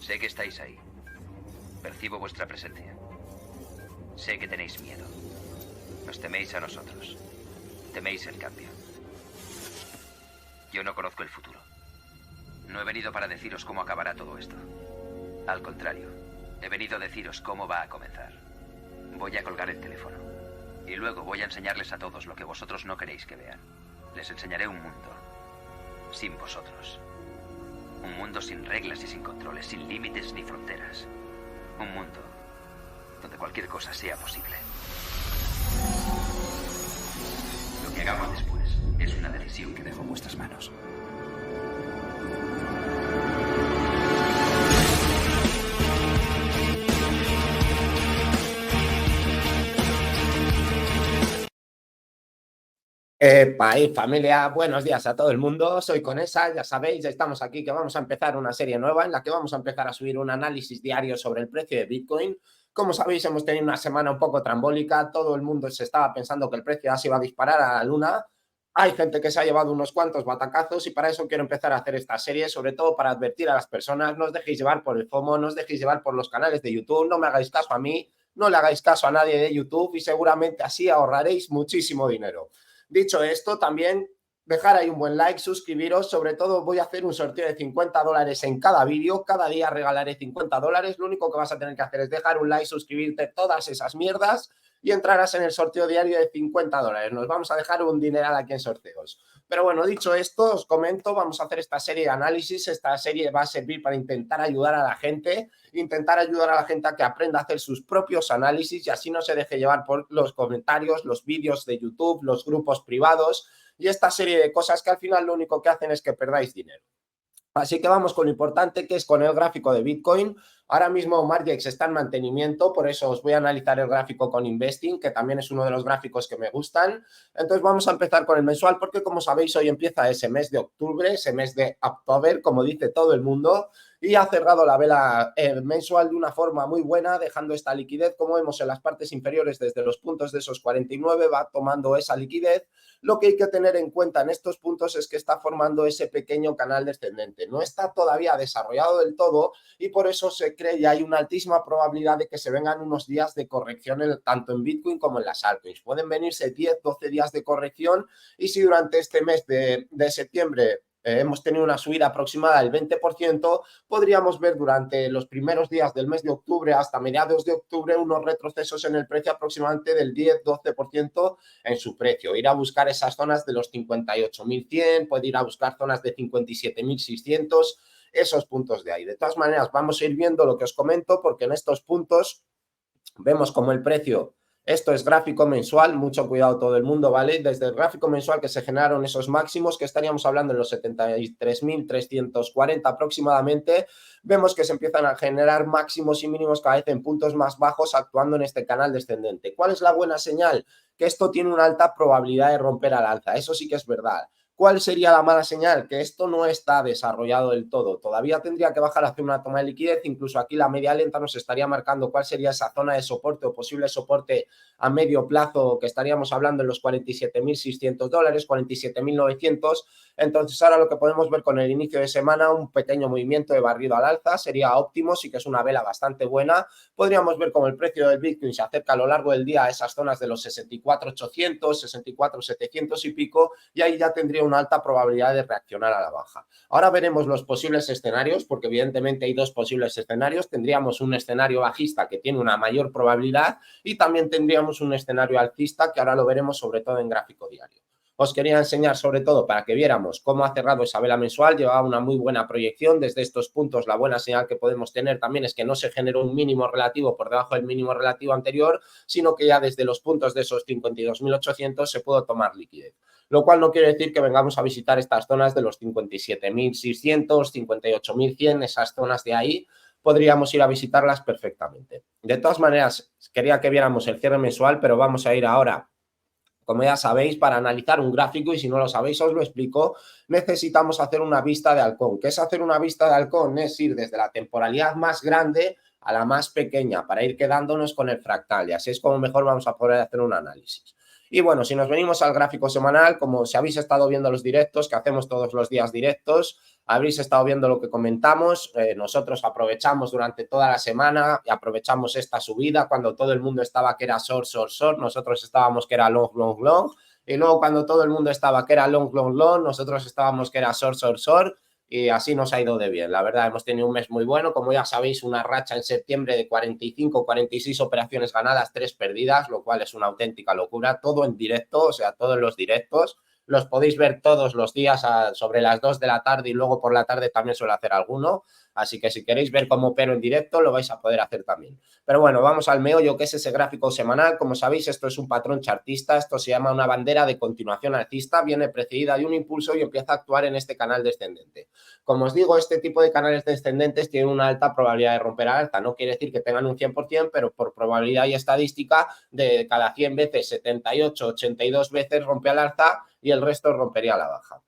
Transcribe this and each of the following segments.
Sé que estáis ahí. Percibo vuestra presencia. Sé que tenéis miedo. Nos teméis a nosotros. Teméis el cambio. Yo no conozco el futuro. No he venido para deciros cómo acabará todo esto. Al contrario, he venido a deciros cómo va a comenzar. Voy a colgar el teléfono. Y luego voy a enseñarles a todos lo que vosotros no queréis que vean. Les enseñaré un mundo sin vosotros. Un mundo sin reglas y sin controles, sin límites ni fronteras. Un mundo donde cualquier cosa sea posible. Lo que hagamos después es una decisión que dejo en vuestras manos. Familia, buenos días a todo el mundo, soy Conesa, ya sabéis, estamos aquí que vamos a empezar una serie nueva en la que vamos a empezar a subir un análisis diario sobre el precio de Bitcoin. Como sabéis, hemos tenido una semana un poco trambólica, todo el mundo se estaba pensando que el precio ya se iba a disparar a la luna. Hay gente que se ha llevado unos cuantos batacazos y para eso quiero empezar a hacer esta serie, sobre todo para advertir a las personas, no os dejéis llevar por el FOMO, no os dejéis llevar por los canales de YouTube, no me hagáis caso a mí, no le hagáis caso a nadie de YouTube y seguramente así ahorraréis muchísimo dinero. Dicho esto, también dejar ahí un buen like, suscribiros, sobre todo voy a hacer un sorteo de $50 en cada vídeo, cada día regalaré $50, lo único que vas a tener que hacer es dejar un like, suscribirte, todas esas mierdas y entrarás en el sorteo diario de $50, nos vamos a dejar un dineral aquí en sorteos. Pero bueno, dicho esto, os comento, vamos a hacer esta serie de análisis, esta serie va a servir para intentar ayudar a la gente a que aprenda a hacer sus propios análisis y así no se deje llevar por los comentarios, los vídeos de YouTube, los grupos privados y esta serie de cosas que al final lo único que hacen es que perdáis dinero. Así que vamos con lo importante, que es con el gráfico de Bitcoin. Ahora mismo Margex está en mantenimiento, por eso os voy a analizar el gráfico con Investing, que también es uno de los gráficos que me gustan. Entonces vamos a empezar con el mensual, porque como sabéis, hoy empieza ese mes de octubre, ese mes de October, como dice todo el mundo, y ha cerrado la vela mensual de una forma muy buena, dejando esta liquidez, como vemos en las partes inferiores, desde los puntos de esos 49, va tomando esa liquidez. Lo que hay que tener en cuenta en estos puntos es que está formando ese pequeño canal descendente. No está todavía desarrollado del todo y por eso se cree y hay una altísima probabilidad de que se vengan unos días de corrección tanto en Bitcoin como en las altcoins. Pueden venirse 10, 12 días de corrección y si durante este mes de septiembre hemos tenido una subida aproximada del 20%, podríamos ver durante los primeros días del mes de octubre hasta mediados de octubre unos retrocesos en el precio aproximadamente del 10-12% en su precio. Ir a buscar esas zonas de los 58.100, puede ir a buscar zonas de 57.600, esos puntos de ahí. De todas maneras, vamos a ir viendo lo que os comento porque en estos puntos vemos como el precio... Esto es gráfico mensual, mucho cuidado todo el mundo, ¿vale? Desde el gráfico mensual que se generaron esos máximos, que estaríamos hablando en los 73.340 aproximadamente, vemos que se empiezan a generar máximos y mínimos cada vez en puntos más bajos actuando en este canal descendente. ¿Cuál es la buena señal? Que esto tiene una alta probabilidad de romper al alza, eso sí que es verdad. ¿Cuál sería la mala señal? Que esto no está desarrollado del todo. Todavía tendría que bajar hacia una toma de liquidez. Incluso aquí la media lenta nos estaría marcando cuál sería esa zona de soporte o posible soporte a medio plazo, que estaríamos hablando en los $47.600, $47.900. Entonces ahora lo que podemos ver con el inicio de semana, un pequeño movimiento de barrido al alza, sería óptimo, sí que es una vela bastante buena. Podríamos ver cómo el precio del Bitcoin se acerca a lo largo del día a esas zonas de los 64.800, 64.700 y pico, y ahí ya tendría una alta probabilidad de reaccionar a la baja. Ahora veremos los posibles escenarios, porque evidentemente hay dos posibles escenarios. Tendríamos un escenario bajista que tiene una mayor probabilidad y también tendríamos un escenario alcista que ahora lo veremos sobre todo en gráfico diario. Os quería enseñar sobre todo para que viéramos cómo ha cerrado esa vela mensual, llevaba una muy buena proyección desde estos puntos. La buena señal que podemos tener también es que no se generó un mínimo relativo por debajo del mínimo relativo anterior, sino que ya desde los puntos de esos 52.800 se pudo tomar liquidez. Lo cual no quiere decir que vengamos a visitar estas zonas de los 57.600, 58.100, esas zonas de ahí, podríamos ir a visitarlas perfectamente. De todas maneras, quería que viéramos el cierre mensual, pero vamos a ir ahora, como ya sabéis, para analizar un gráfico, y si no lo sabéis os lo explico, necesitamos hacer una vista de halcón. ¿Qué es hacer una vista de halcón? Es ir desde la temporalidad más grande a la más pequeña para ir quedándonos con el fractal y así es como mejor vamos a poder hacer un análisis. Y bueno, si nos venimos al gráfico semanal, como si habéis estado viendo los directos, que hacemos todos los días directos, habréis estado viendo lo que comentamos, nosotros aprovechamos durante toda la semana y aprovechamos esta subida cuando todo el mundo estaba que era short, short, short, nosotros estábamos que era long, long, long, y luego cuando todo el mundo estaba que era long, long, long, nosotros estábamos que era short, short, short, y así nos ha ido de bien. La verdad, hemos tenido un mes muy bueno, como ya sabéis, una racha en septiembre de 45, 46 operaciones ganadas, 3 perdidas, lo cual es una auténtica locura, todo en directo, o sea, todos los directos. Los podéis ver todos los días sobre las 2 de la tarde y luego por la tarde también suelo hacer alguno. Así que si queréis ver cómo opero en directo, lo vais a poder hacer también. Pero bueno, vamos al meollo, que es ese gráfico semanal. Como sabéis, esto es un patrón chartista. Esto se llama una bandera de continuación alcista. Viene precedida de un impulso y empieza a actuar en este canal descendente. Como os digo, este tipo de canales descendentes tienen una alta probabilidad de romper al alza. No quiere decir que tengan un 100%, pero por probabilidad y estadística, de cada 100 veces, 78, 82 veces rompe al alza y el resto rompería a la baja.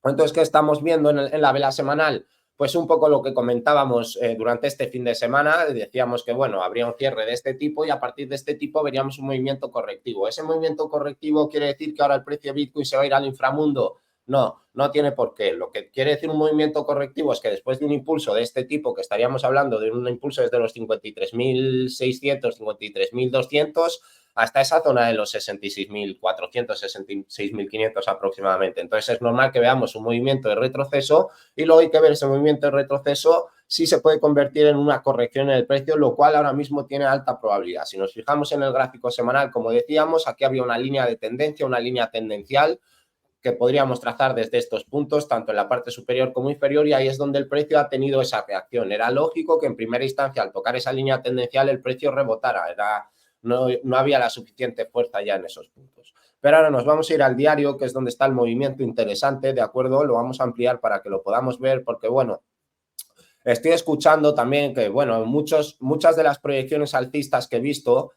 Entonces, ¿qué estamos viendo en la vela semanal? Pues un poco lo que comentábamos durante este fin de semana. Decíamos que, bueno, habría un cierre de este tipo y a partir de este tipo veríamos un movimiento correctivo. ¿Ese movimiento correctivo quiere decir que ahora el precio de Bitcoin se va a ir al inframundo? No, no tiene por qué. Lo que quiere decir un movimiento correctivo es que después de un impulso de este tipo, que estaríamos hablando de un impulso desde los 53.600, 53.200, hasta esa zona de los 66.400, 66.500 aproximadamente. Entonces es normal que veamos un movimiento de retroceso y luego hay que ver ese movimiento de retroceso si se puede convertir en una corrección en el precio, lo cual ahora mismo tiene alta probabilidad. Si nos fijamos en el gráfico semanal, como decíamos, aquí había una línea de tendencia, una línea tendencial que podríamos trazar desde estos puntos, tanto en la parte superior como inferior, y ahí es donde el precio ha tenido esa reacción. Era lógico que en primera instancia, al tocar esa línea tendencial, el precio rebotara. No había la suficiente fuerza ya en esos puntos. Pero ahora nos vamos a ir al diario, que es donde está el movimiento interesante, ¿de acuerdo? Lo vamos a ampliar para que lo podamos ver, porque, bueno, estoy escuchando también que, bueno, muchas de las proyecciones alcistas que he visto,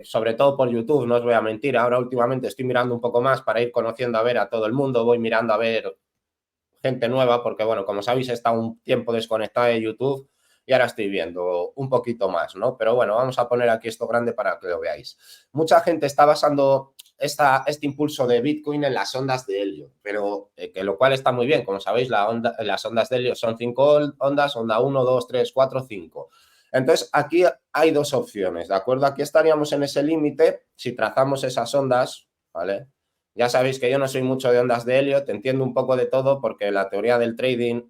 sobre todo por YouTube, no os voy a mentir, ahora últimamente estoy mirando un poco más para ir conociendo a ver a todo el mundo, voy mirando a ver gente nueva, porque, bueno, como sabéis, he estado un tiempo desconectado de YouTube y ahora estoy viendo un poquito más, ¿no? Pero bueno, vamos a poner aquí esto grande para que lo veáis. Mucha gente está basando este impulso de Bitcoin en las ondas de helio, pero que lo cual está muy bien. Como sabéis, las ondas de helio son 5 ondas, onda 1, 2, 3, 4, 5. Entonces, aquí hay 2 opciones, ¿de acuerdo? Aquí estaríamos en ese límite si trazamos esas ondas, ¿vale? Ya sabéis que yo no soy mucho de ondas de Elliott, entiendo un poco de todo porque la teoría del trading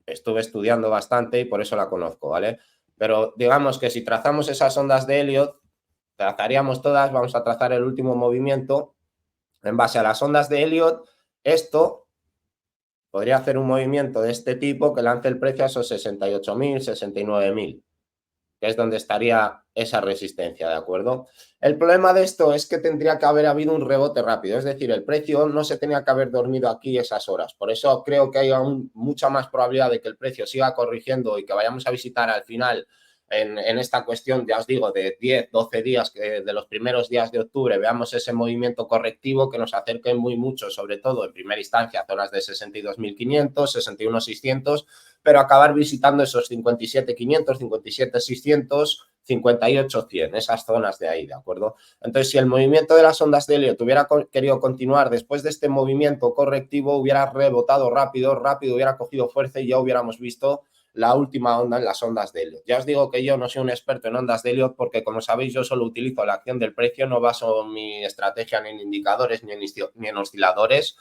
estuve estudiando bastante y por eso la conozco, ¿vale? Pero digamos que si trazamos esas ondas de Elliott, trazaríamos todas, vamos a trazar el último movimiento. En base a las ondas de Elliott, esto podría hacer un movimiento de este tipo que lance el precio a esos 68.000, 69.000. Que es donde estaría esa resistencia, ¿de acuerdo? El problema de esto es que tendría que haber habido un rebote rápido, es decir, el precio no se tenía que haber dormido aquí esas horas. Por eso creo que hay aún mucha más probabilidad de que el precio siga corrigiendo y que vayamos a visitar al final en esta cuestión, ya os digo, de 10, 12 días, que de los primeros días de octubre veamos ese movimiento correctivo que nos acerque muy mucho, sobre todo en primera instancia, a zonas de 62.500, 61.600, pero acabar visitando esos 57.500, 57.600, 58.100, esas zonas de ahí, ¿de acuerdo? Entonces, si el movimiento de las ondas de Elliott hubiera querido continuar después de este movimiento correctivo, hubiera rebotado rápido, hubiera cogido fuerza y ya hubiéramos visto la última onda en las ondas de Elliott. Ya os digo que yo no soy un experto en ondas de Elliott porque, como sabéis, yo solo utilizo la acción del precio, no baso mi estrategia ni en indicadores ni en osciladores.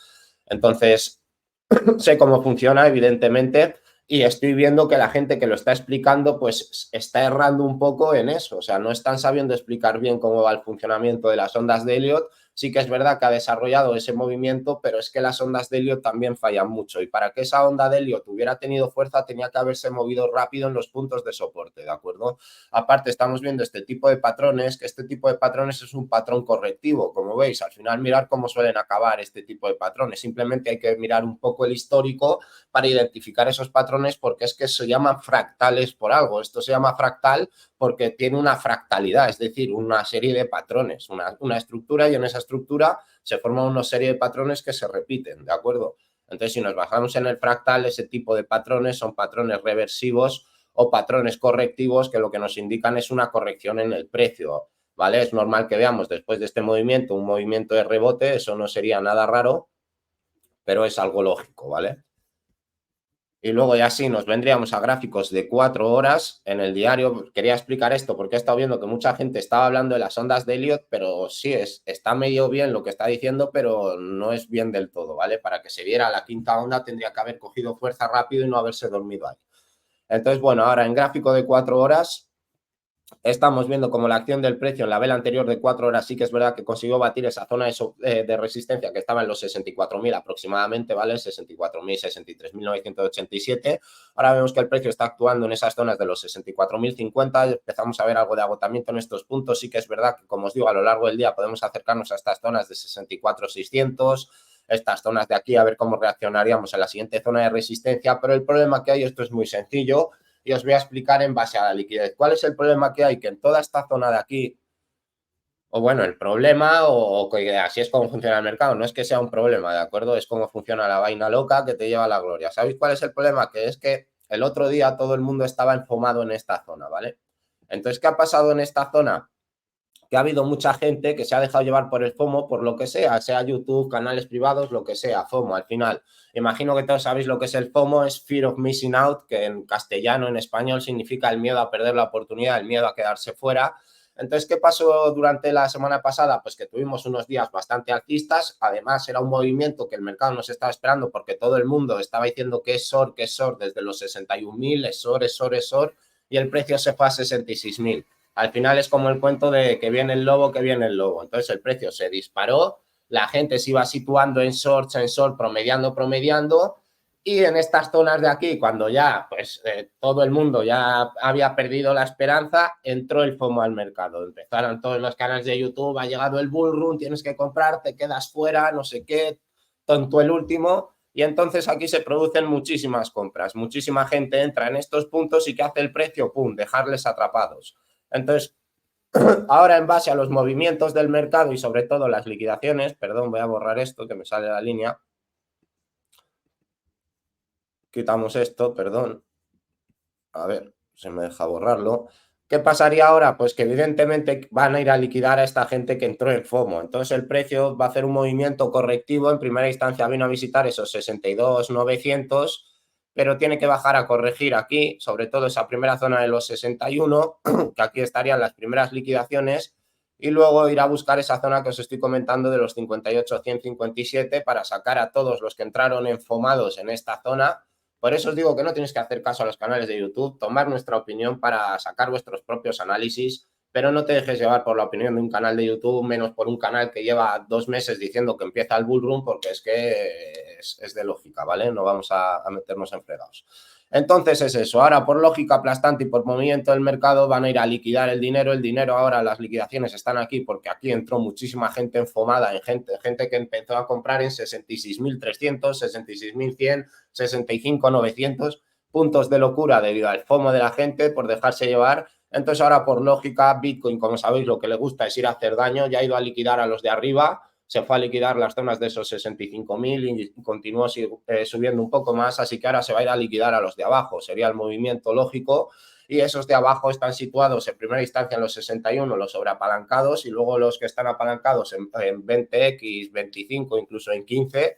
Entonces, sé cómo funciona, evidentemente, y estoy viendo que la gente que lo está explicando pues está errando un poco en eso, o sea, no están sabiendo explicar bien cómo va el funcionamiento de las ondas de Elliott. Sí que es verdad que ha desarrollado ese movimiento, pero es que las ondas de Elliott también fallan mucho y para que esa onda de Elliott hubiera tenido fuerza tenía que haberse movido rápido en los puntos de soporte, ¿de acuerdo? Aparte, estamos viendo este tipo de patrones, que este tipo de patrones es un patrón correctivo, como veis, al final mirar cómo suelen acabar este tipo de patrones, simplemente hay que mirar un poco el histórico para identificar esos patrones, porque es que se llaman fractales por algo. Esto se llama fractal porque tiene una fractalidad, es decir, una serie de patrones, una estructura, y en esa estructura se forma una serie de patrones que se repiten, ¿de acuerdo? Entonces, si nos basamos en el fractal, ese tipo de patrones son patrones reversivos o patrones correctivos que lo que nos indican es una corrección en el precio. ¿vale? Es normal que veamos después de este movimiento un movimiento de rebote, eso no sería nada raro, pero es algo lógico, ¿vale? Y luego ya sí, nos vendríamos a gráficos de 4 horas en el diario. Quería explicar esto porque he estado viendo que mucha gente estaba hablando de las ondas de Elliott, pero sí, está medio bien lo que está diciendo, pero no es bien del todo, ¿vale? Para que se viera la quinta onda tendría que haber cogido fuerza rápido y no haberse dormido ahí. Entonces, bueno, ahora en gráfico de 4 horas estamos viendo como la acción del precio en la vela anterior de 4 horas sí que es verdad que consiguió batir esa zona de resistencia que estaba en los 64.000 aproximadamente, ¿vale? 64.000, 63.987. Ahora vemos que el precio está actuando en esas zonas de los 64.050. Empezamos a ver algo de agotamiento en estos puntos. Sí que es verdad que, como os digo, a lo largo del día podemos acercarnos a estas zonas de 64.600. Estas zonas de aquí, a ver cómo reaccionaríamos en la siguiente zona de resistencia. Pero el problema que hay, esto es muy sencillo, y os voy a explicar en base a la liquidez. ¿Cuál es el problema que hay? Que en toda esta zona de aquí, o bueno, el problema, o que así es como funciona el mercado, no es que sea un problema, ¿de acuerdo? Es como funciona la vaina loca que te lleva a la gloria. ¿Sabéis cuál es el problema? Que es que el otro día todo el mundo estaba enfomado en esta zona, ¿vale? Entonces, ¿qué ha pasado en esta zona? Que ha habido mucha gente que se ha dejado llevar por el FOMO, por lo que sea YouTube, canales privados, lo que sea, FOMO al final. Imagino que todos sabéis lo que es el FOMO, es Fear of Missing Out, que en castellano, en español, significa el miedo a perder la oportunidad, el miedo a quedarse fuera. Entonces, ¿qué pasó durante la semana pasada? Pues que tuvimos unos días bastante alcistas, además era un movimiento que el mercado nos estaba esperando porque todo el mundo estaba diciendo que es SOR, desde los 61.000, es SOR, y el precio se fue a 66.000. Al final es como el cuento de que viene el lobo, que viene el lobo. Entonces el precio se disparó, la gente se iba situando en short, promediando, y en estas zonas de aquí, cuando ya pues todo el mundo ya había perdido la esperanza, entró el FOMO al mercado. Empezaron todos los canales de YouTube, ha llegado el bull run, tienes que comprar, te quedas fuera, no sé qué, tonto el último. Y entonces aquí se producen muchísimas compras, muchísima gente entra en estos puntos y ¿qué hace el precio? ¡Pum! Dejarles atrapados. Entonces, ahora en base a los movimientos del mercado y sobre todo las liquidaciones, perdón, voy a borrar esto que me sale la línea. Quitamos esto, perdón. A ver, se me deja borrarlo. ¿Qué pasaría ahora? Pues que evidentemente van a ir a liquidar a esta gente que entró en FOMO. Entonces el precio va a hacer un movimiento correctivo. En primera instancia vino a visitar esos 62.900, pero tiene que bajar a corregir aquí, sobre todo esa primera zona de los 61, que aquí estarían las primeras liquidaciones, y luego ir a buscar esa zona que os estoy comentando de los 58.157 para sacar a todos los que entraron enfomados en esta zona. Por eso os digo que no tenéis que hacer caso a los canales de YouTube, tomar nuestra opinión para sacar vuestros propios análisis, pero no te dejes llevar por la opinión de un canal de YouTube, menos por un canal que lleva 2 meses diciendo que empieza el bull run, porque es que es de lógica, ¿vale? No vamos a meternos en fregados. Entonces es eso, ahora por lógica aplastante y por movimiento del mercado van a ir a liquidar el dinero ahora las liquidaciones están aquí porque aquí entró muchísima gente enfomada, en gente que empezó a comprar en 66.300, 66.100, 65.900, puntos de locura debido al FOMO de la gente por dejarse llevar. Entonces ahora por lógica Bitcoin, como sabéis, lo que le gusta es ir a hacer daño, ya ha ido a liquidar a los de arriba, se fue a liquidar las zonas de esos 65.000 y continuó subiendo un poco más, así que ahora se va a ir a liquidar a los de abajo, sería el movimiento lógico, y esos de abajo están situados en primera instancia en los 61, los sobreapalancados, y luego los que están apalancados en 20x, 25, incluso en 15,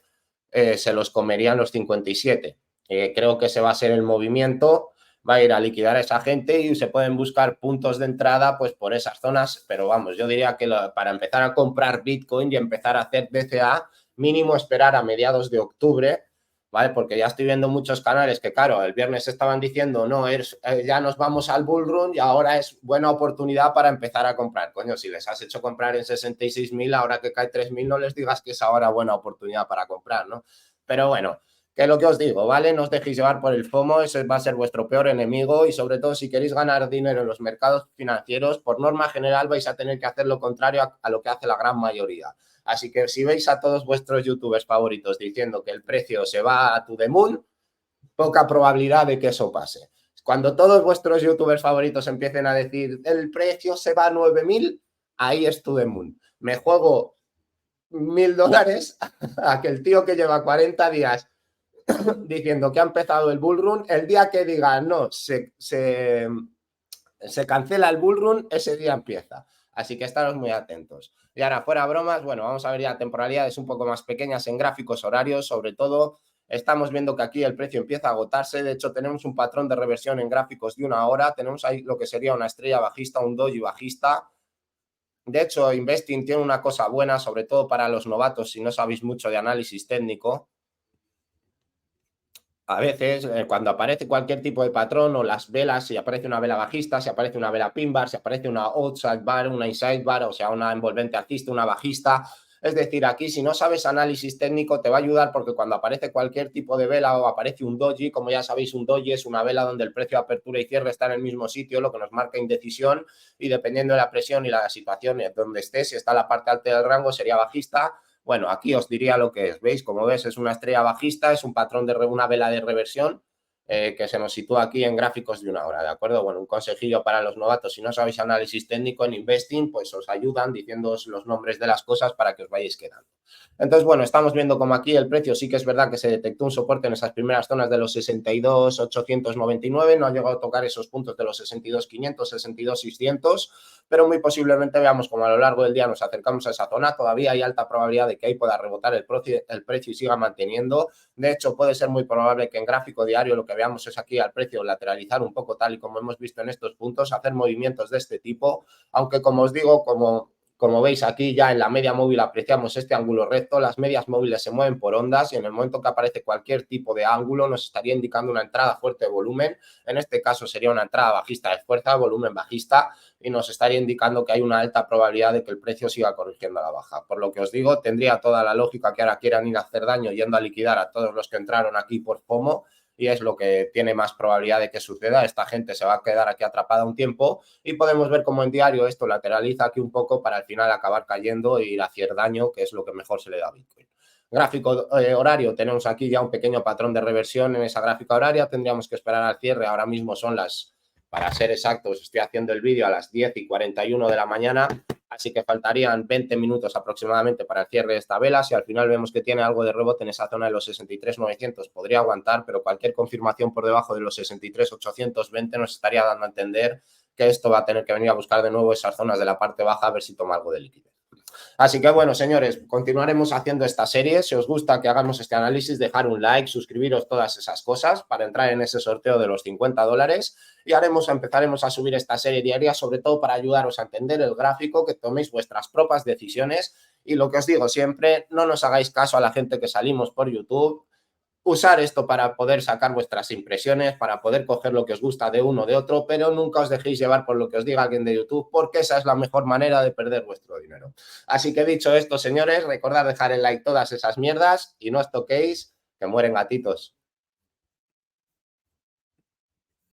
se los comerían los 57. Creo que ese va a ser el movimiento, va a ir a liquidar a esa gente y se pueden buscar puntos de entrada pues por esas zonas, pero vamos, yo diría que para empezar a comprar Bitcoin y empezar a hacer DCA, mínimo esperar a mediados de octubre, ¿vale? Porque ya estoy viendo muchos canales que, claro, el viernes estaban diciendo, no, ya nos vamos al bull run y ahora es buena oportunidad para empezar a comprar. Coño, si les has hecho comprar en 66.000, ahora que cae 3.000, no les digas que es ahora buena oportunidad para comprar, ¿no? Pero bueno, que lo que os digo, ¿vale? No os dejéis llevar por el FOMO, ese va a ser vuestro peor enemigo y sobre todo si queréis ganar dinero en los mercados financieros, por norma general vais a tener que hacer lo contrario a lo que hace la gran mayoría. Así que si veis a todos vuestros youtubers favoritos diciendo que el precio se va a to the moon, poca probabilidad de que eso pase. Cuando todos vuestros youtubers favoritos empiecen a decir el precio se va a 9.000, ahí es to the moon. Me juego $1.000 a que el tío que lleva 40 días diciendo que ha empezado el bull run, el día que diga no, se cancela el bull run, ese día empieza. Así que estaros muy atentos. Y ahora, fuera bromas, bueno, vamos a ver ya temporalidades un poco más pequeñas en gráficos horarios, sobre todo. Estamos viendo que aquí el precio empieza a agotarse. De hecho, tenemos un patrón de reversión en gráficos de una hora. Tenemos ahí lo que sería una estrella bajista, un doji bajista. De hecho, Investing tiene una cosa buena, sobre todo para los novatos, si no sabéis mucho de análisis técnico. A veces, cuando aparece cualquier tipo de patrón o las velas, si aparece una vela bajista, si aparece una vela pin bar, si aparece una outside bar, una inside bar, o sea, una envolvente alcista, una bajista. Es decir, aquí si no sabes análisis técnico te va a ayudar porque cuando aparece cualquier tipo de vela o aparece un doji, como ya sabéis, un doji es una vela donde el precio de apertura y cierre está en el mismo sitio, lo que nos marca indecisión, y dependiendo de la presión y la situación donde esté, si está en la parte alta del rango sería bajista. Bueno, aquí os diría lo que es, ¿veis? Como ves, es una estrella bajista, es un patrón de una vela de reversión que se nos sitúa aquí en gráficos de una hora, ¿de acuerdo? Bueno, un consejillo para los novatos, si no sabéis análisis técnico en Investing, pues os ayudan diciéndoos los nombres de las cosas para que os vayáis quedando. Entonces, bueno, estamos viendo como aquí el precio sí que es verdad que se detectó un soporte en esas primeras zonas de los 62.899, no ha llegado a tocar esos puntos de los 62.500, 62.600, pero muy posiblemente veamos como a lo largo del día nos acercamos a esa zona, todavía hay alta probabilidad de que ahí pueda rebotar el precio y siga manteniendo. De hecho, puede ser muy probable que en gráfico diario lo que veamos es aquí al precio lateralizar un poco tal y como hemos visto en estos puntos, hacer movimientos de este tipo, aunque como os digo, como veis aquí ya en la media móvil apreciamos este ángulo recto, las medias móviles se mueven por ondas y en el momento que aparece cualquier tipo de ángulo nos estaría indicando una entrada fuerte de volumen, en este caso sería una entrada bajista de fuerza, volumen bajista, y nos estaría indicando que hay una alta probabilidad de que el precio siga corrigiendo a la baja. Por lo que os digo, tendría toda la lógica que ahora quieran ir a hacer daño yendo a liquidar a todos los que entraron aquí por FOMO, y es lo que tiene más probabilidad de que suceda. Esta gente se va a quedar aquí atrapada un tiempo y podemos ver cómo en diario esto lateraliza aquí un poco para al final acabar cayendo e ir a hacer daño, que es lo que mejor se le da a Bitcoin. Gráfico horario, tenemos aquí ya un pequeño patrón de reversión en esa gráfica horaria, tendríamos que esperar al cierre, ahora mismo son para ser exactos, estoy haciendo el vídeo a las 10:41 de la mañana, así que faltarían 20 minutos aproximadamente para el cierre de esta vela. Si al final vemos que tiene algo de rebote en esa zona de los 63.900, podría aguantar, pero cualquier confirmación por debajo de los 63.820 nos estaría dando a entender que esto va a tener que venir a buscar de nuevo esas zonas de la parte baja a ver si toma algo de liquidez. Así que bueno, señores, continuaremos haciendo esta serie. Si os gusta que hagamos este análisis, dejar un like, suscribiros, todas esas cosas para entrar en ese sorteo de los $50 y empezaremos a subir esta serie diaria, sobre todo para ayudaros a entender el gráfico, que toméis vuestras propias decisiones y lo que os digo siempre, no nos hagáis caso a la gente que salimos por YouTube. Usar esto para poder sacar vuestras impresiones, para poder coger lo que os gusta de uno o de otro, pero nunca os dejéis llevar por lo que os diga alguien de YouTube, porque esa es la mejor manera de perder vuestro dinero. Así que dicho esto, señores, recordad dejar el like todas esas mierdas y no os toquéis, que mueren gatitos.